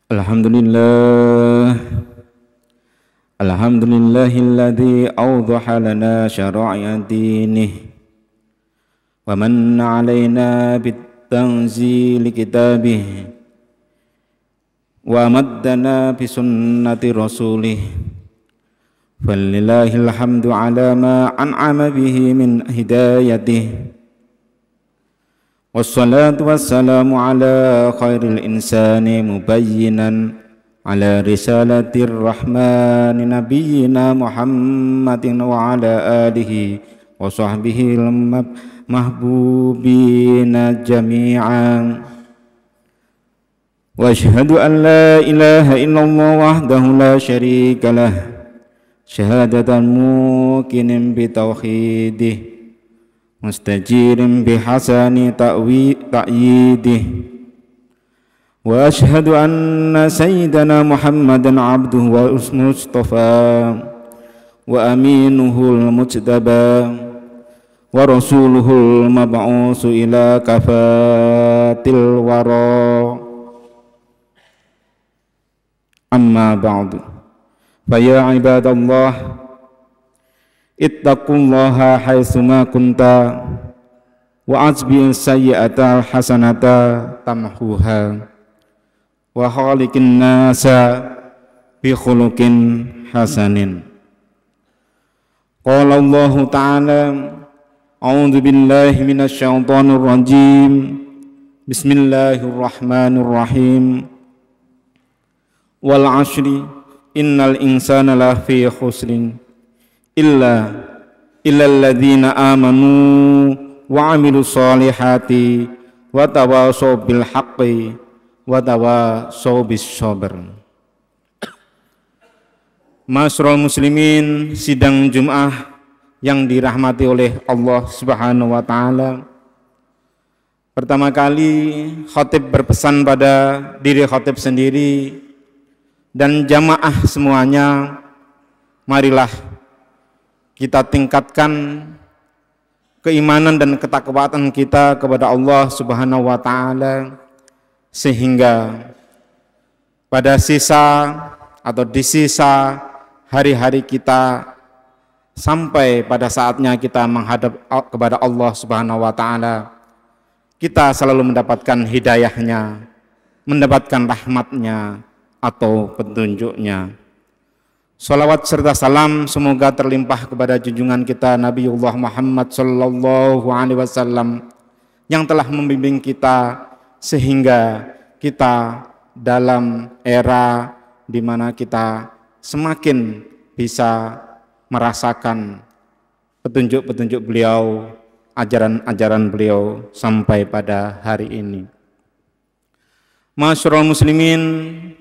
Alhamdulillah, alhamdulillahilladzi awdaha lana syara'a dinih wa manna alaina bitanzili kitabih wa maddana bi sunnati rasulih falillahil hamdu ala ma an'ama bihi min hidayatih wassalatu wassalamu ala khairil insani mubayyinan ala risalatir rahmani nabiyyina Muhammadin wa ala alihi wa sahbihi mahbubina jami'an wa ashhadu an la ilaha illallah wahdahu la syarika lah syahadatan muqinin bi tauhidih mustajirin bihasani ta'yidih wa ashhadu anna sayyidana Muhammadan abduhu wa mustafa wa aminuhul mujtaba wa rasuluhul mab'usu ila kafatil wara amma ba'du fa ya ibadallah ittaqullaha haitsuma kunta wa asbi sayyi'ata hasanata tamhuha wa khaliqin nasa bi khuluqin hasanin. Qala Allah ta'ala a'udzu billahi minasy syaithanir rajim. Bismillahirrahmanirrahim. Wal 'ashri innal insana lafi khusrin illal ladzina amanu wa 'amilus solihati wa tawashaw bil haqqi wa tawashaw bis sabr. Ma'asyiral muslimin, sidang Jumat yang dirahmati oleh Allah Subhanahu wa taala. Pertama kali khatib berpesan pada diri khatib sendiri dan jamaah semuanya, marilah kita tingkatkan keimanan dan ketakwaan kita kepada Allah Subhanahu wa taala sehingga pada sisa atau di sisa hari-hari kita sampai pada saatnya kita menghadap kepada Allah Subhanahu wa taala, kita selalu mendapatkan hidayahnya, mendapatkan rahmatnya atau petunjuknya. Salawat serta salam semoga terlimpah kepada junjungan kita Nabiullah Muhammad sallallahu alaihi wasallam yang telah membimbing kita sehingga kita dalam era di mana kita semakin bisa merasakan petunjuk-petunjuk beliau, ajaran-ajaran beliau sampai pada hari ini. Ma'asyiral muslimin,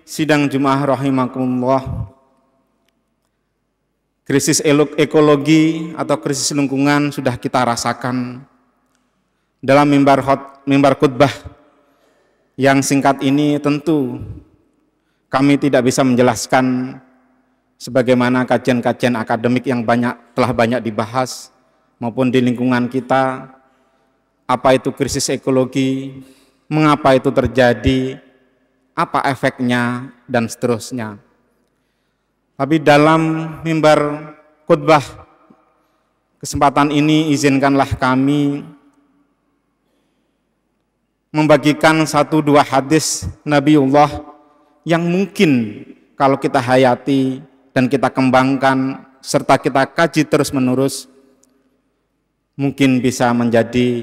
sidang Jumat rahimakumullah. Krisis ekologi atau krisis lingkungan sudah kita rasakan. Dalam mimbar khutbah yang singkat ini tentu kami tidak bisa menjelaskan sebagaimana kajian-kajian akademik yang telah banyak dibahas maupun di lingkungan kita, apa itu krisis ekologi, mengapa itu terjadi, apa efeknya, dan seterusnya. Tapi dalam mimbar khutbah kesempatan ini izinkanlah kami membagikan 1-2 hadis Nabiullah yang mungkin kalau kita hayati dan kita kembangkan serta kita kaji terus-menerus mungkin bisa menjadi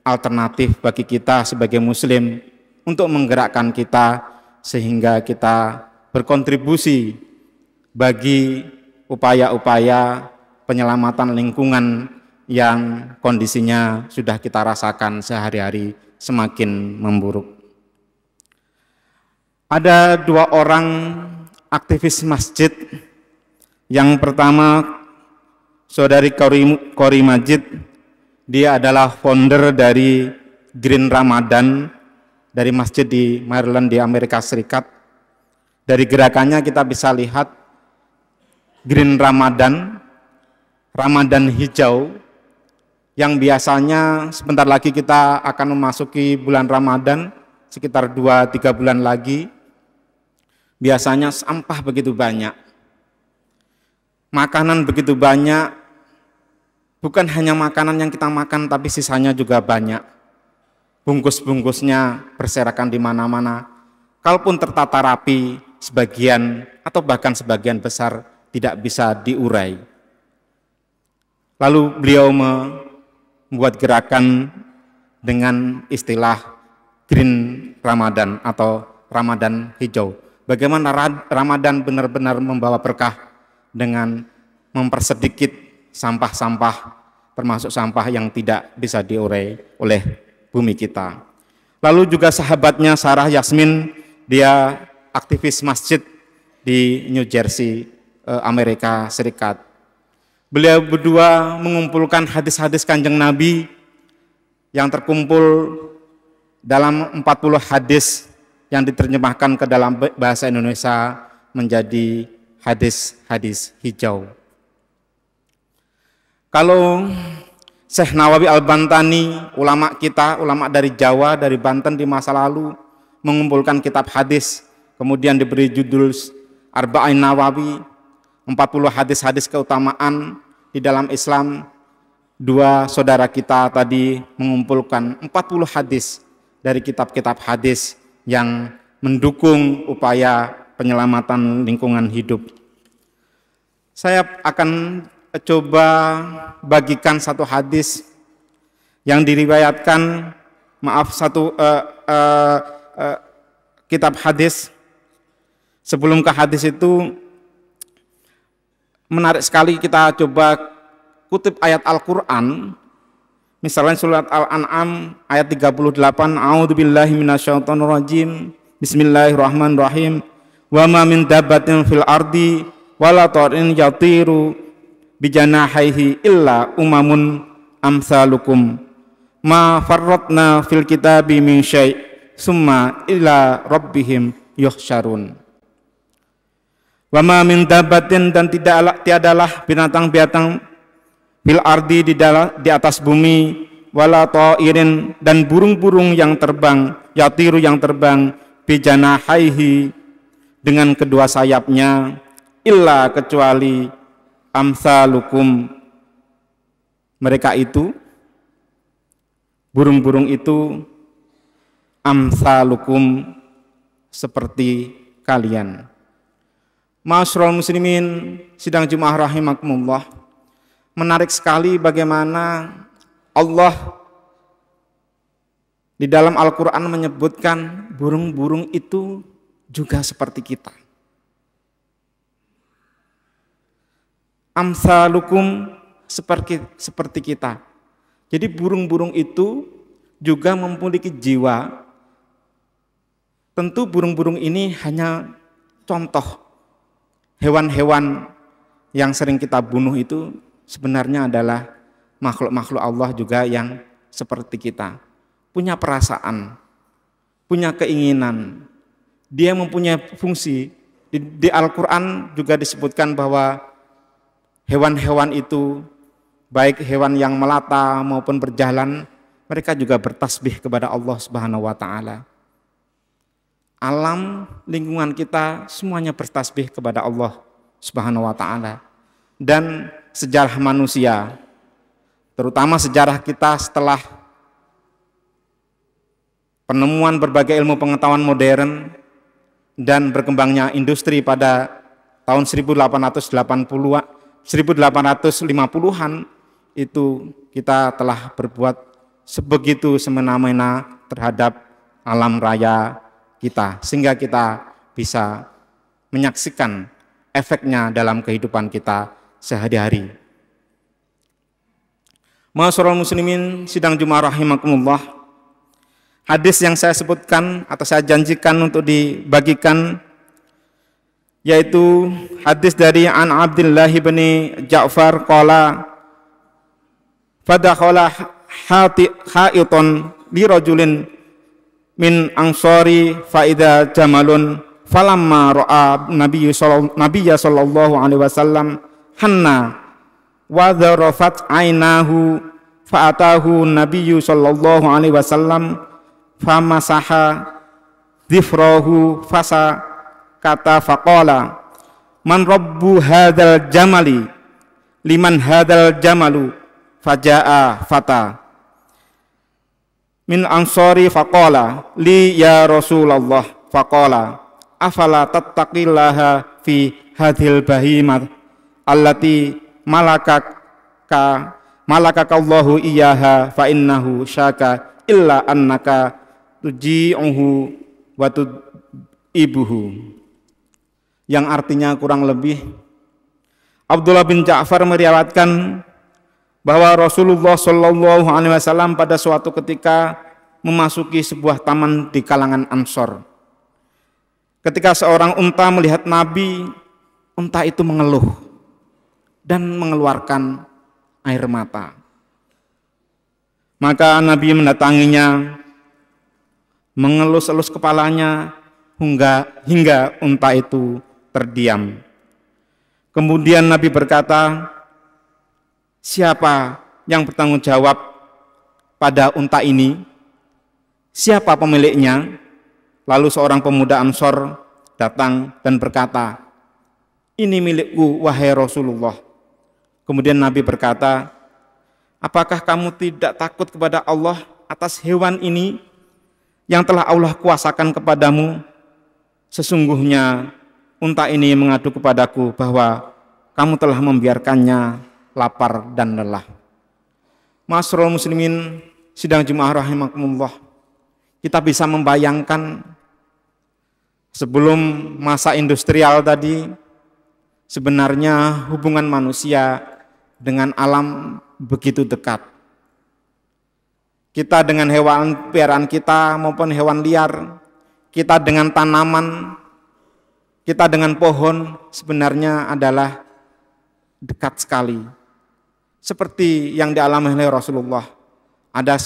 alternatif bagi kita sebagai muslim untuk menggerakkan kita sehingga kita berkontribusi bagi upaya-upaya penyelamatan lingkungan yang kondisinya sudah kita rasakan sehari-hari semakin memburuk. Ada 2 orang aktivis masjid. Yang pertama, Saudari Kori Majid, dia adalah founder dari Green Ramadan, dari masjid di Maryland di Amerika Serikat. Dari gerakannya kita bisa lihat Green Ramadan, Ramadan hijau, yang biasanya sebentar lagi kita akan memasuki bulan Ramadan, sekitar 2-3 bulan lagi. Biasanya sampah begitu banyak, makanan begitu banyak, bukan hanya makanan yang kita makan tapi sisanya juga banyak. Bungkus-bungkusnya berserakan di mana-mana. Kalaupun tertata rapi, sebagian atau bahkan sebagian besar tidak bisa diurai. Lalu beliau membuat gerakan dengan istilah Green Ramadan atau Ramadan hijau. Bagaimana Ramadan benar-benar membawa berkah dengan mempersedikit sampah-sampah, termasuk sampah yang tidak bisa diurai oleh bumi kita. Lalu juga sahabatnya Sarah Yasmin, dia aktivis masjid di New Jersey, Amerika Serikat. Beliau berdua mengumpulkan hadis-hadis Kanjeng Nabi yang terkumpul dalam 40 hadis yang diterjemahkan ke dalam bahasa Indonesia menjadi hadis-hadis hijau. Kalau Syekh Nawawi Al-Bantani, ulama kita, ulama dari Jawa, dari Banten di masa lalu, mengumpulkan kitab hadis, kemudian diberi judul Arba'in Nawawi, 40 hadis-hadis keutamaan di dalam Islam. Dua saudara kita tadi mengumpulkan 40 hadis dari kitab-kitab hadis yang mendukung upaya penyelamatan lingkungan hidup. Saya akan coba bagikan satu hadis yang diriwayatkan, kitab hadis. Sebelum ke hadis itu, menarik sekali kita coba kutip ayat Al-Quran. Misalnya surat Al-An'am ayat 38, A'udzubillahi minasyaitonirrajim, Bismillahirrahmanirrahim, wa ma min dabbatin fil ardi wala ta'irin yatiru bijanahaihi illa umamun amsalukum ma farratna fil kitabi min syai' summa ila rabbihim yuhsyarun. Wa ma min dabbatin, dan tiadalah binatang-binatang fil ardi di atas bumi, wala ta'irin, dan burung-burung yang terbang, yatiru yang terbang, bijanahaihi dengan kedua sayapnya, illa kecuali amsalukum, mereka itu, burung-burung itu, amsalukum, seperti kalian. Ma'asyiral muslimin, sidang Jumat rahimakumullah. Menarik sekali bagaimana Allah di dalam Al-Quran menyebutkan burung-burung itu juga seperti kita. Amsalukum, seperti kita. Jadi burung-burung itu juga memiliki jiwa. Tentu burung-burung ini hanya contoh. Hewan-hewan yang sering kita bunuh itu sebenarnya adalah makhluk-makhluk Allah juga yang seperti kita. Punya perasaan, punya keinginan. Dia mempunyai fungsi. Di Al-Quran juga disebutkan bahwa hewan-hewan itu, baik hewan yang melata maupun berjalan, mereka juga bertasbih kepada Allah Subhanahu wa Ta'ala. Alam lingkungan kita semuanya bertasbih kepada Allah Subhanahu wa Ta'ala. Dan sejarah manusia, terutama sejarah kita setelah penemuan berbagai ilmu pengetahuan modern dan berkembangnya industri pada tahun 1850-an, itu kita telah berbuat sebegitu semena-mena terhadap alam raya kita, sehingga kita bisa menyaksikan efeknya dalam kehidupan kita sehari-hari. Ma'asyiral muslimin, sidang Jumat rahimakumullah. Hadis yang saya sebutkan atau saya janjikan untuk dibagikan yaitu hadis dari An Abdullah bin Ja'far qala fadakhala ha'iton li rajulin min ansari faida jamalun falamma ra'a nabiyya sallallahu alaihi wasallam hanna wa dharafat ainahu fa'atahu nabiyyu sallallahu alaihi wasallam famasaha dhifrahu fasa berkata faqala man rabbu hadzal jamali liman hadzal jamalu fajaa fata min ansari faqala li ya Rasulullah faqala afala tattaqillaha fi hadhil bahimat allati malakakallahu iyaha fa innahu syaka illa annaka tuji'uhu wa tud'ibuhu, yang artinya kurang lebih Abdullah bin Ja'far meriwayatkan bahwa Rasulullah Shallallahu Alaihi Wasallam pada suatu ketika memasuki sebuah taman di kalangan Ansor. Ketika seorang unta melihat Nabi, unta itu mengeluh dan mengeluarkan air mata. Maka Nabi mendatanginya, mengelus-elus kepalanya hingga unta itu terdiam. Kemudian Nabi berkata, siapa yang bertanggung jawab pada unta ini? Siapa pemiliknya? Lalu seorang pemuda Ansor datang dan berkata, ini milikku wahai Rasulullah. Kemudian Nabi berkata, apakah kamu tidak takut kepada Allah atas hewan ini yang telah Allah kuasakan kepadamu? Sesungguhnya unta ini mengadu kepadaku bahwa kamu telah membiarkannya lapar dan lelah. Ma'asyiral muslimin sidang Jumat rahimakumullah, kita bisa membayangkan sebelum masa industrial tadi, sebenarnya hubungan manusia dengan alam begitu dekat. Kita dengan hewan peliharaan kita maupun hewan liar, kita dengan tanaman, kita dengan pohon sebenarnya adalah dekat sekali. Seperti yang dialami oleh Rasulullah. Ada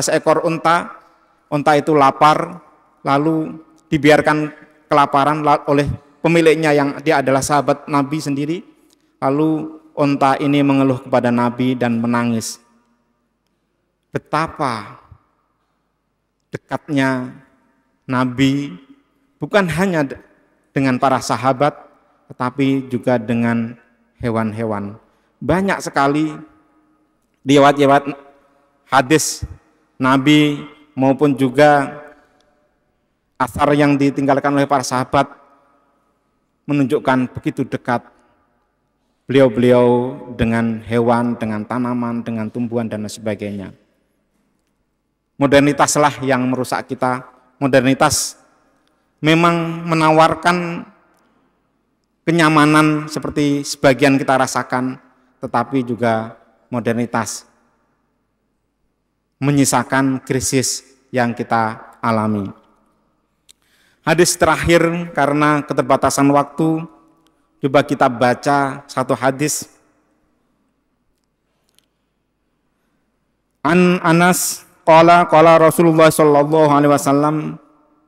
seekor unta itu lapar, lalu dibiarkan kelaparan oleh pemiliknya yang dia adalah sahabat Nabi sendiri. Lalu unta ini mengeluh kepada Nabi dan menangis. Betapa dekatnya Nabi bukan hanya dengan para sahabat, tetapi juga dengan hewan-hewan. Banyak sekali riwayat-riwayat hadis Nabi maupun juga asar yang ditinggalkan oleh para sahabat menunjukkan begitu dekat beliau-beliau dengan hewan, dengan tanaman, dengan tumbuhan dan sebagainya. Modernitaslah yang merusak kita. Modernitas memang menawarkan kenyamanan seperti sebagian kita rasakan, tetapi juga modernitas menyisakan krisis yang kita alami. Hadis terakhir karena keterbatasan waktu, coba kita baca satu hadis. An Anas qala Rasulullah sallallahu alaihi wasallam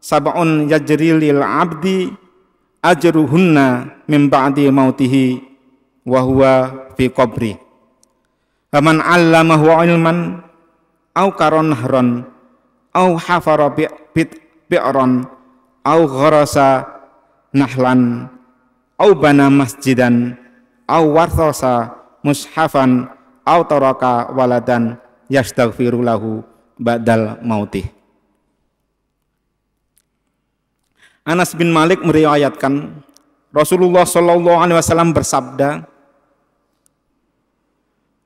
sab'un yajri lil abdi ajruhunna min ba'di mautihi wa huwa fi qabri. Faman 'allamahu 'ilman aw karonahron aw hafara bi'ran aw gharasa nahlan aw bana masjidan aw warthasa mushafan aw taraka waladan yastaghfiru lahu ba'dal mautih. Anas bin Malik meriwayatkan Rasulullah Shallallahu Alaihi Wasallam bersabda,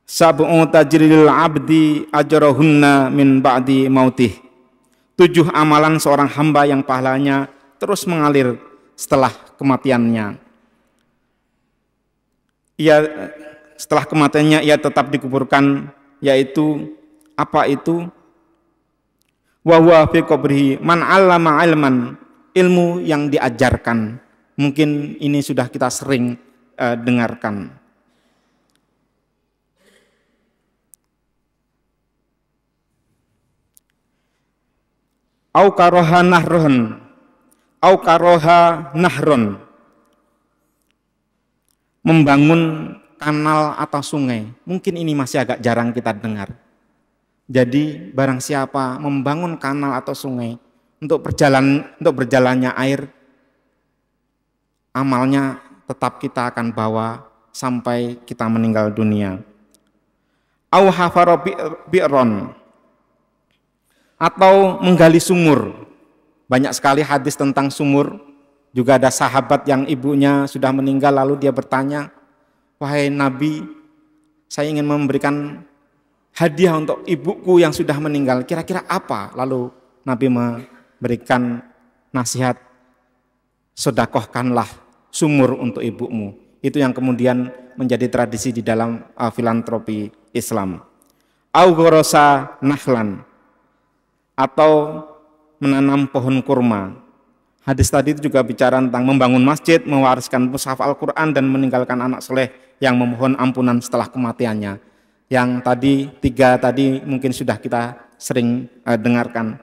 sab'u tajril abdi ajrahunna min ba'di mautih. 7 amalan seorang hamba yang pahalanya terus mengalir setelah kematiannya. Setelah kematiannya ia tetap dikuburkan, yaitu apa itu? Wa huwa fi qabrihi man 'allama 'ilman, ilmu yang diajarkan. Mungkin ini sudah kita sering dengarkan. Au karoha nahron, membangun kanal atau sungai. Mungkin ini masih agak jarang kita dengar. Jadi barang siapa membangun kanal atau sungai untuk berjalannya air, amalnya tetap kita akan bawa sampai kita meninggal dunia. Au hafara bi'ron, atau menggali sumur. Banyak sekali hadis tentang sumur. Juga ada sahabat yang ibunya sudah meninggal lalu dia bertanya, "Wahai Nabi, saya ingin memberikan hadiah untuk ibuku yang sudah meninggal, kira-kira apa?" Lalu Nabi memberikan nasihat, "Sedekahkanlah sumur untuk ibumu." Itu yang kemudian menjadi tradisi di dalam filantropi Islam. Au ghorosa nahlan, atau menanam pohon kurma. Hadis tadi itu juga bicara tentang membangun masjid, mewariskan mushaf Al-Quran, dan meninggalkan anak soleh yang memohon ampunan setelah kematiannya. Yang tadi, 3 tadi mungkin sudah kita sering dengarkan.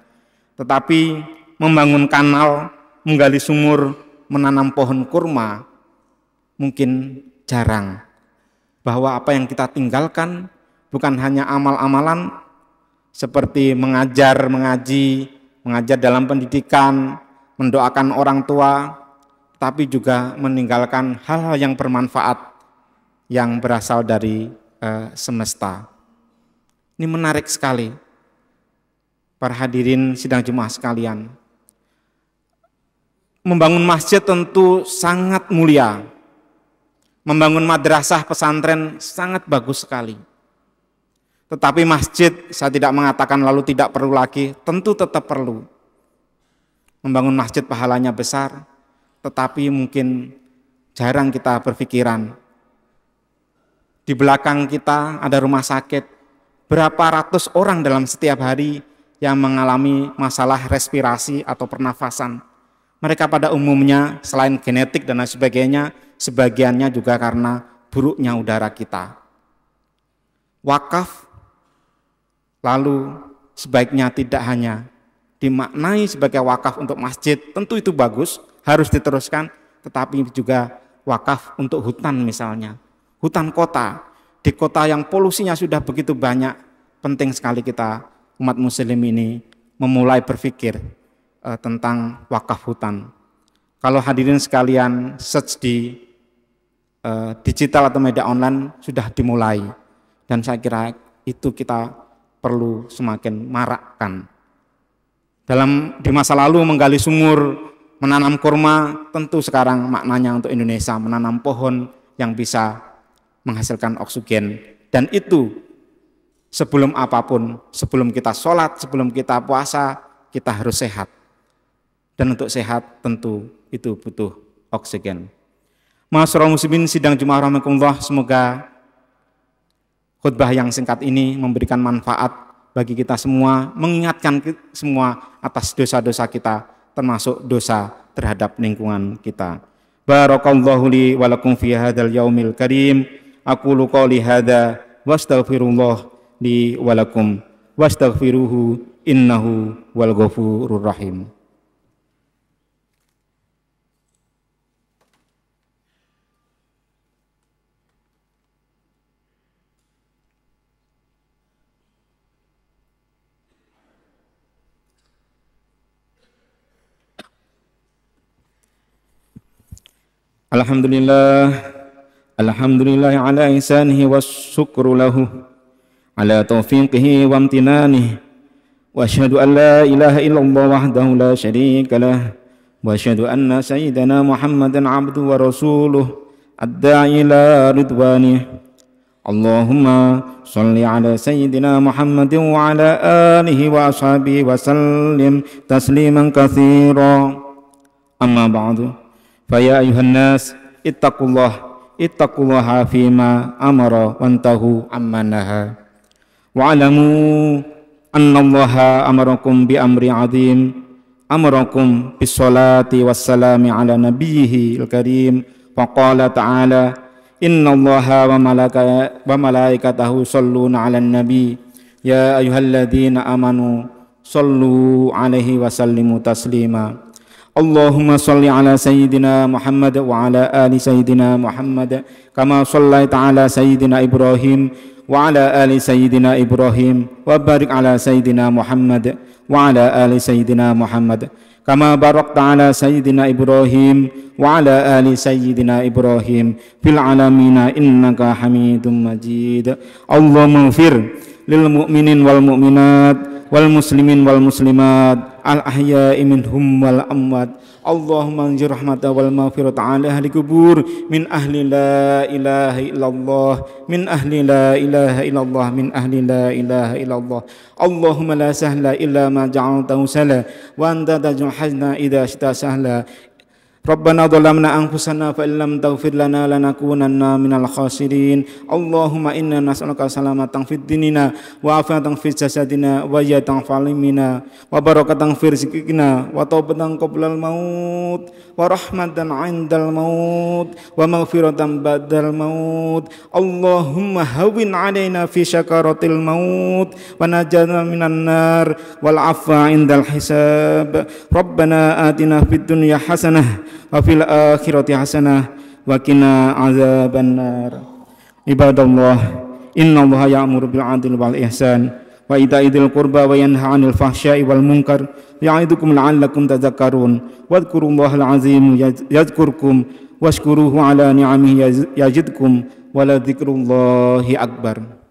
Tetapi membangun kanal, menggali sumur, menanam pohon kurma, mungkin jarang. Bahwa apa yang kita tinggalkan bukan hanya amal-amalan seperti mengajar, mengaji, mengajar dalam pendidikan, mendoakan orang tua, tapi juga meninggalkan hal-hal yang bermanfaat yang berasal dari semesta. Ini menarik sekali, para hadirin sidang Jumat sekalian. Membangun masjid tentu sangat mulia. Membangun madrasah pesantren sangat bagus sekali. Tetapi masjid, saya tidak mengatakan lalu tidak perlu lagi, tentu tetap perlu. Membangun masjid pahalanya besar, tetapi mungkin jarang kita berpikiran. Di belakang kita ada rumah sakit, berapa ratus orang dalam setiap hari yang mengalami masalah respirasi atau pernafasan. Mereka pada umumnya selain genetik dan lain sebagainya, sebagiannya juga karena buruknya udara kita. Wakaf lalu sebaiknya tidak hanya dimaknai sebagai wakaf untuk masjid, tentu itu bagus, harus diteruskan, tetapi juga wakaf untuk hutan misalnya, hutan kota, di kota yang polusinya sudah begitu banyak, penting sekali kita umat muslim ini memulai berpikir tentang wakaf hutan. Kalau hadirin sekalian search di digital atau media online sudah dimulai, dan saya kira itu kita perlu semakin marakkan. Di masa lalu menggali sumur, menanam kurma, tentu sekarang maknanya untuk Indonesia menanam pohon yang bisa menghasilkan oksigen. Dan itu sebelum apapun, sebelum kita sholat, sebelum kita puasa, kita harus sehat. Dan untuk sehat tentu itu butuh oksigen. Ma'asyiral muslimin sidang Jumat rahimakumullah, semoga khutbah yang singkat ini memberikan manfaat bagi kita semua, mengingatkan semua atas dosa-dosa kita, termasuk dosa terhadap lingkungan kita. Barakallahu li wa lakum fi hadzal yaumil karim. Aqulu qouli hadza wastaghfirullah li wa lakum wastaghfiruhu innahu wal ghafurur rahim. Alhamdulillah, alhamdulillah ala ihsanihi wa syukru lahu ala taufiqihi wa amtinanihi, wa asyhadu an la ilaha illallah wahdahu la syarika lah, wa asyhadu anna sayyidana Muhammadan abduhu wa rasuluh ad-da'i ila ridwanih. Allahumma shalli ala sayyidina Muhammadin wa ala alihi wa ashabihi wa sallim tasliman katsira. Amma ba'du. Faya ayuhan nas ittaqullaha fima amara wantahu amma naha wa alamu annallaha amarakum bi amri azim, amarakum bis salati wassalami ala nabiyhi al-karim, wa qala ta'ala innallaha wa malaikatahu shalluna 'alan nabi ya ayyuhalladzina amanu shallu 'alaihi wa sallimu taslima. Allahumma salli ala sayyidina Muhammad wa ala ali sayyidina Muhammad kama sallaita ala sayyidina Ibrahim wa ala ali sayyidina Ibrahim wa barik ala sayyidina Muhammad wa ala ali sayyidina Muhammad kama barakta ala sayyidina Ibrahim wa ala ali sayyidina Ibrahim fil alamina innaka Hamidum Majid. Allahumma ighfir lil mu'minin wal mu'minat wal muslimin wal muslimat al ahya'i minhum wal amwat. Allahumma anzir rahmata wal maghfirata ala ahli kubur min ahli la ilaha illallah min ahli la ilaha illallah min ahli la ilaha illallah. Allahumma la sahla illa ma ja'altahu sahla wa anta taj'alul hazna idza syi'ta sahla. Rabbana dhalamna anfusana fa illam taghfir lana lanakunanna minal khasirin. Allahumma inna nas'aluka salamatan fid dinina wa afiatan fid jasadina wa yatan falimina wa barakatan fir rizqina wa taubatan qoblal maut wa rahmatan 'indal maut wa maghfiratan ba'dal maut. Allahumma hawwin 'alaina fi syakaratil maut wa najjana minan nar wal 'afwa 'indal hisab. Rabbana atina fid dunya hasanah wa fil akhirati hasanah wa qina azabannar. Ibadallah, innallaha ya'muru bil 'adli wal ihsan wa itaa'il qurba wa yanha 'anil fahsya'i wal munkar ya'idukum la'allakum tadhakkarun. Wadhkurullahal 'azim yadhkurkum washkuruhu 'ala ni'amihi yazidkum wa la dzikrullahi akbar.